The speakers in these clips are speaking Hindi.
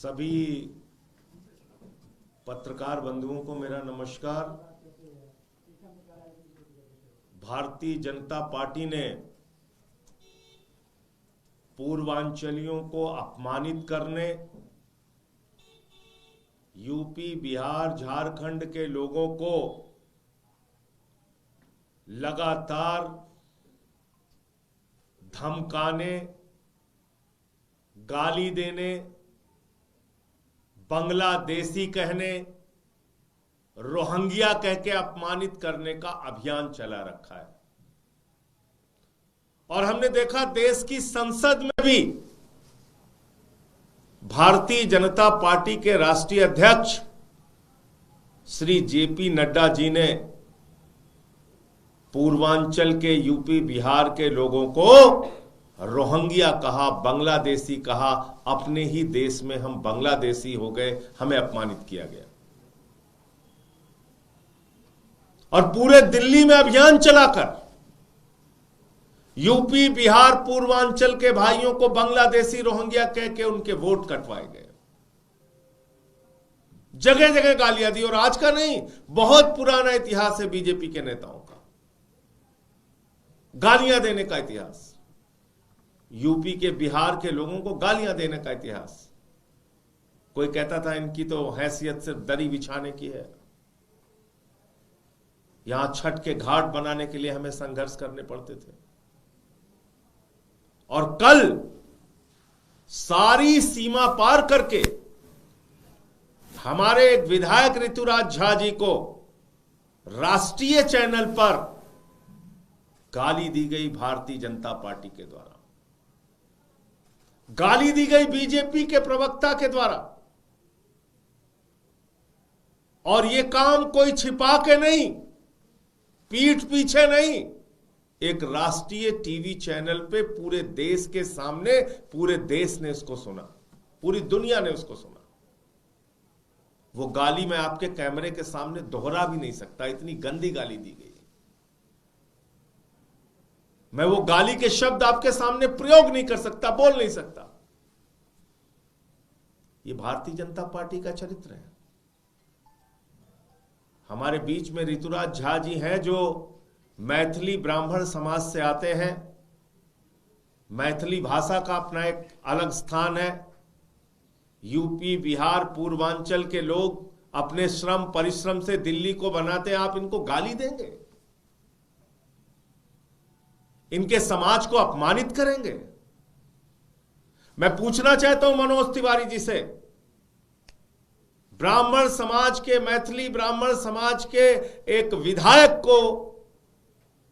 सभी पत्रकार बंधुओं को मेरा नमस्कार। भारतीय जनता पार्टी ने पूर्वांचलियों को अपमानित करने, यूपी, बिहार, झारखंड के लोगों को लगातार धमकाने, गाली देने, बांग्लादेशी कहने, रोहिंग्या कह के अपमानित करने का अभियान चला रखा है। और हमने देखा देश की संसद में भी भारतीय जनता पार्टी के राष्ट्रीय अध्यक्ष श्री जेपी नड्डा जी ने पूर्वांचल के यूपी, बिहार के लोगों को रोहिंग्या कहा, बांग्लादेशी कहा। अपने ही देश में हम बांग्लादेशी हो गए, हमें अपमानित किया गया। और पूरे दिल्ली में अभियान चलाकर यूपी, बिहार, पूर्वांचल के भाइयों को बांग्लादेशी, रोहिंग्या कह के उनके वोट कटवाए गए। जगह जगह गालियां दी। और आज का नहीं, बहुत पुराना इतिहास है बीजेपी के नेताओं का, गालियां देने का इतिहास। यूपी के, बिहार के लोगों को गालियां देने का इतिहास। कोई कहता था इनकी तो हैसियत सिर्फ दरी बिछाने की है। यहां छठ के घाट बनाने के लिए हमें संघर्ष करने पड़ते थे। और कल सारी सीमा पार करके हमारे एक विधायक ऋतुराज झा जी को राष्ट्रीय चैनल पर गाली दी गई भारतीय जनता पार्टी के द्वारा, गाली दी गई बीजेपी के प्रवक्ता के द्वारा। और यह काम कोई छिपा के नहीं, पीठ पीछे नहीं, एक राष्ट्रीय टीवी चैनल पे पूरे देश के सामने, पूरे देश ने इसको सुना, पूरी दुनिया ने उसको सुना। वो गाली मैं आपके कैमरे के सामने दोहरा भी नहीं सकता, इतनी गंदी गाली दी गई। मैं वो गाली के शब्द आपके सामने प्रयोग नहीं कर सकता, बोल नहीं सकता। ये भारतीय जनता पार्टी का चरित्र है। हमारे बीच में ऋतुराज झा जी हैं जो मैथिली ब्राह्मण समाज से आते हैं। मैथिली भाषा का अपना एक अलग स्थान है। यूपी, बिहार, पूर्वांचल के लोग अपने श्रम परिश्रम से दिल्ली को बनाते हैं। आप इनको गाली देंगे, इनके समाज को अपमानित करेंगे? मैं पूछना चाहता हूं मनोज तिवारी जी से, ब्राह्मण समाज के, मैथिली ब्राह्मण समाज के एक विधायक को,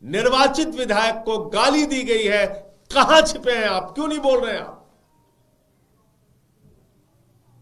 निर्वाचित विधायक को गाली दी गई है, कहां छिपे हैं आप? क्यों नहीं बोल रहे हैं आप?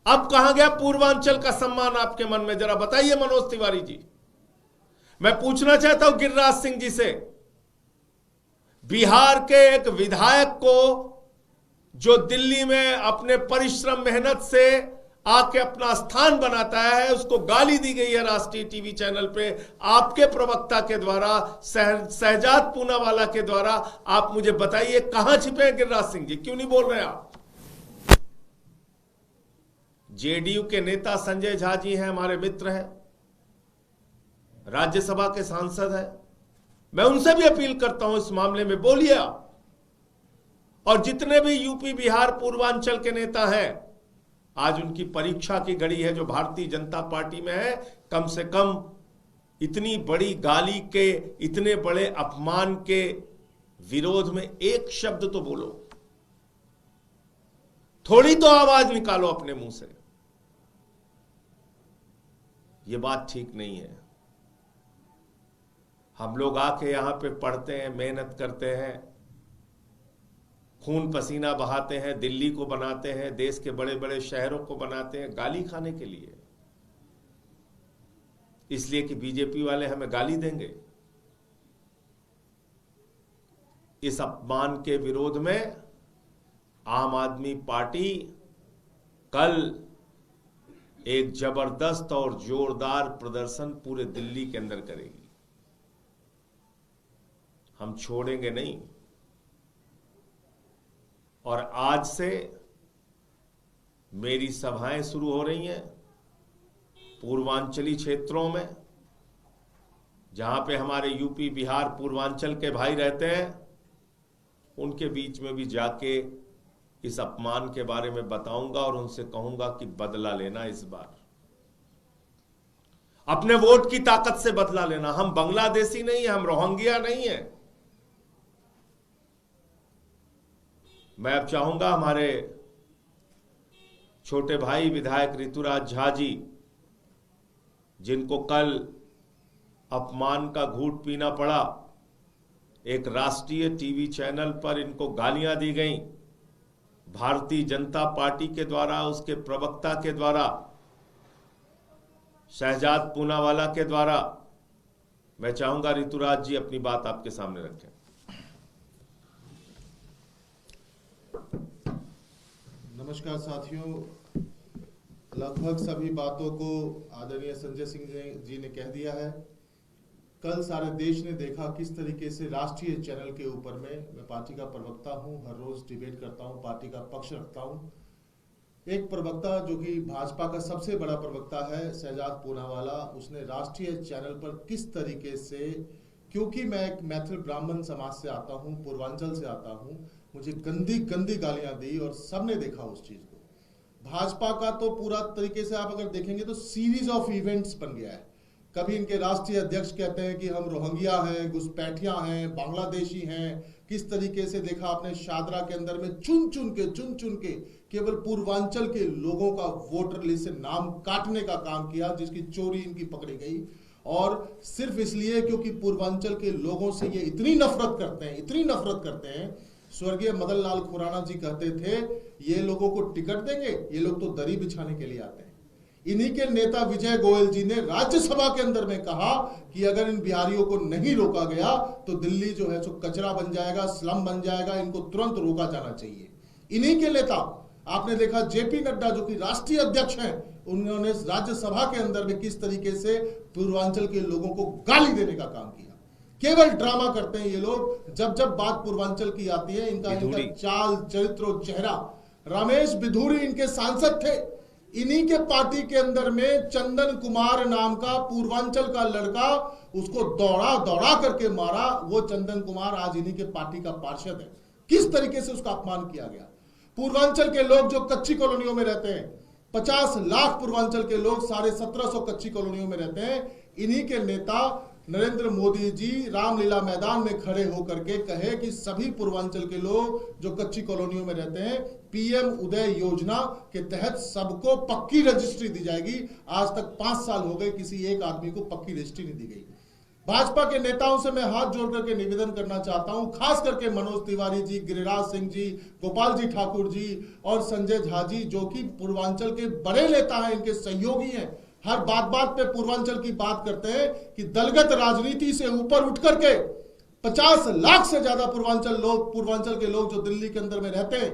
अब कहां गया पूर्वांचल का सम्मान आपके मन में? जरा बताइए मनोज तिवारी जी। मैं पूछना चाहता हूं गिरिराज सिंह जी से, बिहार के एक विधायक को जो दिल्ली में अपने परिश्रम मेहनत से आके अपना स्थान बनाता है, उसको गाली दी गई है राष्ट्रीय टीवी चैनल पे आपके प्रवक्ता के द्वारा, शहजाद पूनावाला के द्वारा। आप मुझे बताइए कहां छिपे हैं गिरिराज सिंह जी? क्यों नहीं बोल रहे आप? जेडीयू के नेता संजय झा जी हैं, हमारे मित्र हैं, राज्यसभा के सांसद हैं। मैं उनसे भी अपील करता हूं, इस मामले में बोलिए आप। और जितने भी यूपी, बिहार, पूर्वांचल के नेता हैं, आज उनकी परीक्षा की घड़ी है जो भारतीय जनता पार्टी में है। कम से कम इतनी बड़ी गाली के, इतने बड़े अपमान के विरोध में एक शब्द तो बोलो, थोड़ी तो आवाज निकालो अपने मुंह से। ये बात ठीक नहीं है। हम लोग आके यहां पे पढ़ते हैं, मेहनत करते हैं, खून पसीना बहाते हैं, दिल्ली को बनाते हैं, देश के बड़े बड़े शहरों को बनाते हैं, गाली खाने के लिए, इसलिए कि बीजेपी वाले हमें गाली देंगे। इस अपमान के विरोध में आम आदमी पार्टी कल एक जबरदस्त और जोरदार प्रदर्शन पूरे दिल्ली के अंदर करेगी। हम छोड़ेंगे नहीं। और आज से मेरी सभाएं शुरू हो रही हैं पूर्वांचली क्षेत्रों में, जहां पे हमारे यूपी बिहार पूर्वांचल के भाई रहते हैं, उनके बीच में भी जाके इस अपमान के बारे में बताऊंगा और उनसे कहूंगा कि बदला लेना, इस बार अपने वोट की ताकत से बदला लेना। हम बांग्लादेशी नहीं है, हम रोहिंग्या नहीं है। मैं अब चाहूंगा हमारे छोटे भाई विधायक ऋतुराज झा जी, जिनको कल अपमान का घूंट पीना पड़ा, एक राष्ट्रीय टीवी चैनल पर इनको गालियां दी गईं भारतीय जनता पार्टी के द्वारा, उसके प्रवक्ता के द्वारा, शहजाद पूनावाला के द्वारा। मैं चाहूंगा ऋतुराज जी अपनी बात आपके सामने रखें। नमस्कार साथियों, लगभग सभी बातों को आदरणीय संजय सिंह जी ने कह दिया है। कल सारे देश ने देखा किस तरीके से राष्ट्रीय चैनल के ऊपर में, मैं पार्टी का प्रवक्ता हूं, हर रोज डिबेट करता हूं, पार्टी का पक्ष रखता हूं। एक प्रवक्ता जो कि भाजपा का सबसे बड़ा प्रवक्ता है, शहजाद पूनावाला, उसने राष्ट्रीय चैनल पर किस तरीके से, क्योंकि मैं एक मैथिल ब्राह्मण समाज से आता हूं, पूर्वांचल से आता हूं, मुझे गंदी गंदी गालियां दी और सबने देखा उस चीज को। भाजपा का तो पूरा तरीके से आप अगर देखेंगे तो सीरीज ऑफ इवेंट्स बन गया है। कभी इनके राष्ट्रीय अध्यक्ष कहते हैं कि हम रोहिंग्या हैं, घुसपैठिया हैं, बांग्लादेशी हैं। किस तरीके से देखा आपने शादरा के अंदर में चुन चुन के केवल पूर्वांचल के लोगों का वोटर लिस्ट से नाम काटने का काम किया, जिसकी चोरी इनकी पकड़ी गई। और सिर्फ इसलिए क्योंकि पूर्वांचल के लोगों से ये इतनी नफरत करते हैं। स्वर्गीय मदन लाल खुराना जी कहते थे, ये लोगों को टिकट देंगे, ये लोग तो दरी बिछाने के लिए आते हैं। इन्हीं के नेता विजय गोयल जी ने राज्यसभा के अंदर में कहा कि अगर इन बिहारियों को नहीं रोका गया तो दिल्ली जो है सो कचरा बन जाएगा, स्लम बन जाएगा, इनको तुरंत रोका जाना चाहिए। इन्हीं के नेता आपने देखा जेपी नड्डा जो कि राष्ट्रीय अध्यक्ष हैं, उन्होंने राज्यसभा के अंदर में किस तरीके से पूर्वांचल के लोगों को गाली देने का काम किया। केवल ड्रामा करते हैं ये लोग। जब जब बात पूर्वांचल की आती है, इनका चाल चरित्र और चेहरा। रमेश बिधूरी इनके सांसद थे। इन्हीं के पार्टी के अंदर में चंदन कुमार नाम का पूर्वांचल का लड़का, उसको दौड़ा करके मारा। वो चंदन कुमार आज इन्हीं के पार्टी का पार्षद है। किस तरीके से उसका अपमान किया गया। पूर्वांचल के लोग जो कच्ची कॉलोनियों में रहते हैं, 50 लाख पूर्वांचल के लोग 1750 कच्ची कॉलोनियों में रहते हैं। इन्हीं के नेता नरेंद्र मोदी जी रामलीला मैदान में खड़े होकर के कहे कि सभी पूर्वांचल के लोग जो कच्ची कॉलोनियों में रहते हैं, पीएम उदय योजना के तहत सबको पक्की रजिस्ट्री दी जाएगी। आज तक 5 साल हो गए, किसी एक आदमी को पक्की रजिस्ट्री नहीं दी गई। भाजपा के नेताओं से मैं हाथ जोड़ करके निवेदन करना चाहता हूं, खास करके मनोज तिवारी जी, गिरिराज सिंह जी, गोपाल जी ठाकुर जी और संजय झा जी, जो कि पूर्वांचल के बड़े नेता हैं, इनके सहयोगी हैं। हर बात पे पूर्वांचल की बात करते हैं कि दलगत राजनीति से ऊपर उठ करके 50 लाख से ज्यादा पूर्वांचल के लोग जो दिल्ली के अंदर में रहते हैं,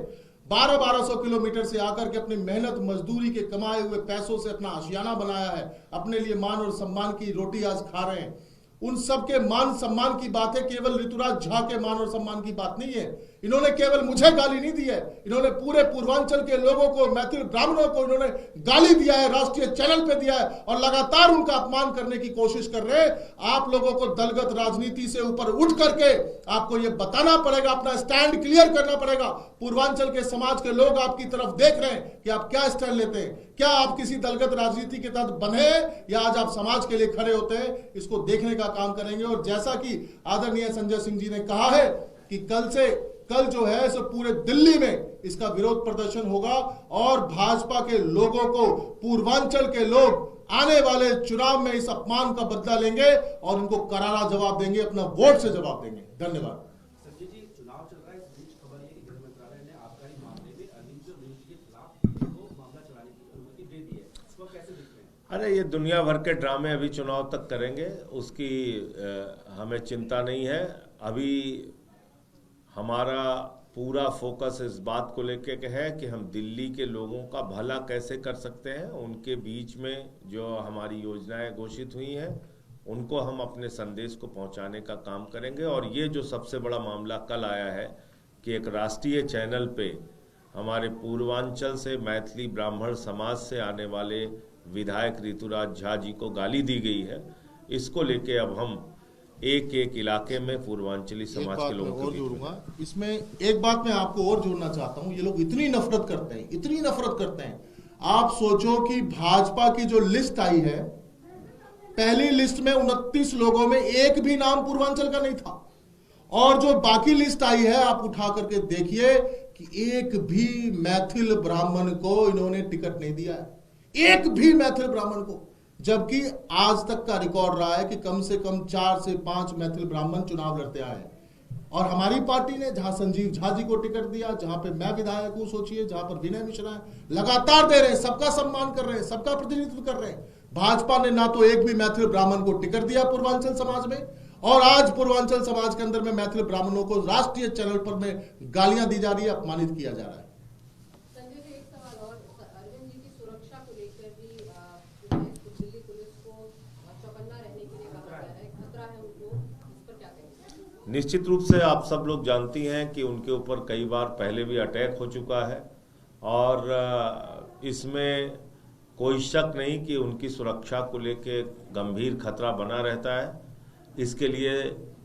1200 किलोमीटर से आकर के अपनी मेहनत मजदूरी के कमाए हुए पैसों से अपना आशियाना बनाया है, अपने लिए मान और सम्मान की रोटी आज खा रहे हैं। उन सब के मान सम्मान की बात है, केवल ऋतुराज झा के मान और सम्मान की बात नहीं है। इन्होंने केवल मुझे गाली नहीं दी है, इन्होंने पूरे पूर्वांचल के लोगों को, मैथिल ब्राह्मणों को इन्होंने गाली दिया है, राष्ट्रीय चैनल पे दिया है और लगातार उनका अपमान करने की कोशिश कर रहे हैं। आप लोगों को दलगत राजनीति से ऊपर उठ करके आपको यह बताना पड़ेगा, अपना स्टैंड क्लियर करना पड़ेगा। पूर्वांचल के समाज के लोग आपकी तरफ देख रहे हैं कि आप क्या स्टैंड लेते हैं। क्या आप किसी दलगत राजनीति के तहत बने या आज आप समाज के लिए खड़े होते हैं, इसको देखने का काम करेंगे। और जैसा कि आदरणीय संजय सिंह जी ने कहा है कि कल जो है सो पूरे दिल्ली में इसका विरोध प्रदर्शन होगा और भाजपा के लोगों को, पूर्वांचल के लोग आने वाले चुनाव में इस अपमान का बदला लेंगे और उनको करारा जवाब देंगे, अपना वोट से जवाब देंगे। धन्यवाद। संजय जी, चुनाव चल रहा है, इस बीच खबर है कि गृह मंत्रालय ने आबकारी मामले में अनिल विज के खिलाफ मामला चलाने की अनुमति दे दी है, इसको कैसे देखते हैं? अरे ये दुनिया भर के ड्रामे अभी चुनाव तक करेंगे, उसकी हमें चिंता नहीं है। अभी हमारा पूरा फोकस इस बात को लेके के है कि हम दिल्ली के लोगों का भला कैसे कर सकते हैं। उनके बीच में जो हमारी योजनाएं घोषित हुई हैं उनको हम अपने संदेश को पहुंचाने का काम करेंगे। और ये जो सबसे बड़ा मामला कल आया है कि एक राष्ट्रीय चैनल पे हमारे पूर्वांचल से मैथिली ब्राह्मण समाज से आने वाले विधायक ऋतुराज झा जी को गाली दी गई है। इसको लेके अब हम एक एक इलाके में पूर्वांचली समाज के लोगों को जोड़ूंगा। इसमें एक बात मैं आपको और जोड़ना चाहता हूं, ये लोग इतनी नफरत करते हैं, इतनी नफरत करते हैं। आप सोचो कि भाजपा की जो लिस्ट आई है, पहली लिस्ट में 29 लोगों में एक भी नाम पूर्वांचल का नहीं था, और जो बाकी लिस्ट आई है आप उठा करके देखिए कि एक भी मैथिल ब्राह्मण को इन्होंने टिकट नहीं दिया है, एक भी मैथिल ब्राह्मण को। जबकि आज तक का रिकॉर्ड रहा है कि कम से कम 4 से 5 मैथिल ब्राह्मण चुनाव लड़ते आए हैं, और हमारी पार्टी ने जहां संजीव झा जी को टिकट दिया, जहां पे मैं विधायक हूं, सोचिए, जहां पर विनय मिश्रा है, लगातार दे रहे हैं, सबका सम्मान कर रहे हैं, सबका प्रतिनिधित्व कर रहे हैं। भाजपा ने ना तो एक भी मैथिल ब्राह्मण को टिकट दिया पूर्वांचल समाज में, और आज पूर्वांचल समाज के अंदर में मैथिल ब्राह्मणों को राष्ट्रीय चैनल पर में गालियां दी जा रही है, अपमानित किया जा रहा है। संजय जी, एक सवाल और, अरविंद जी की सुरक्षा को लेकर भी दिल्ली पुलिस को चौकन्ना रहने के लिए कहा गया है, खतरा है उनको, इस पर क्या कहेंगे? निश्चित रूप से आप सब लोग जानती हैं कि उनके ऊपर कई बार पहले भी अटैक हो चुका है, और इसमें कोई शक नहीं कि उनकी सुरक्षा को लेकर गंभीर खतरा बना रहता है। इसके लिए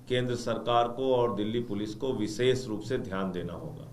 केंद्र सरकार को और दिल्ली पुलिस को विशेष रूप से ध्यान देना होगा।